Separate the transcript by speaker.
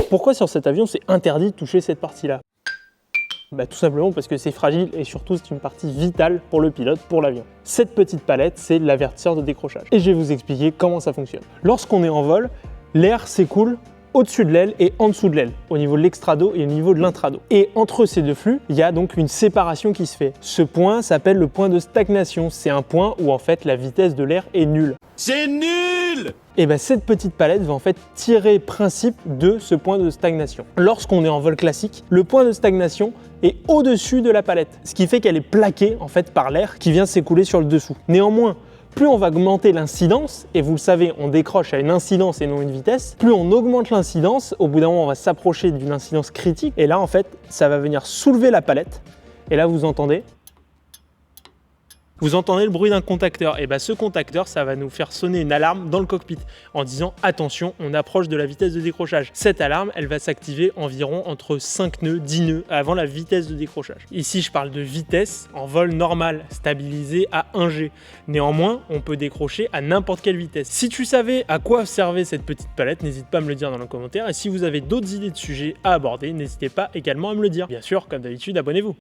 Speaker 1: Pourquoi sur cet avion c'est interdit de toucher cette partie-là? Tout simplement parce que c'est fragile et surtout c'est une partie vitale pour le pilote, pour l'avion. Cette petite palette, c'est l'avertisseur de décrochage. Et je vais vous expliquer comment ça fonctionne. Lorsqu'on est en vol, l'air s'écoule au-dessus de l'aile et en dessous de l'aile, au niveau de l'extrado et au niveau de l'intrado. Et entre ces deux flux, il y a donc une séparation qui se fait. Ce point s'appelle le point de stagnation. C'est un point où en fait la vitesse de l'air est nulle.
Speaker 2: C'est nul!
Speaker 1: Et cette petite palette va en fait tirer principe de ce point de stagnation. Lorsqu'on est en vol classique, le point de stagnation est au-dessus de la palette, ce qui fait qu'elle est plaquée en fait par l'air qui vient s'écouler sur le dessous. Néanmoins, plus on va augmenter l'incidence, et vous le savez, on décroche à une incidence et non une vitesse, plus on augmente l'incidence, au bout d'un moment on va s'approcher d'une incidence critique, et là en fait ça va venir soulever la palette, et là vous entendez le bruit d'un contacteur, et ce contacteur ça va nous faire sonner une alarme dans le cockpit en disant attention, on approche de la vitesse de décrochage. Cette alarme elle va s'activer environ entre 5 nœuds, 10 nœuds avant la vitesse de décrochage. Ici je parle de vitesse en vol normal, stabilisé à 1 G. Néanmoins on peut décrocher à n'importe quelle vitesse. Si tu savais à quoi servait cette petite palette, n'hésite pas à me le dire dans les commentaires, et si vous avez d'autres idées de sujets à aborder, n'hésitez pas également à me le dire. Bien sûr, comme d'habitude, abonnez-vous.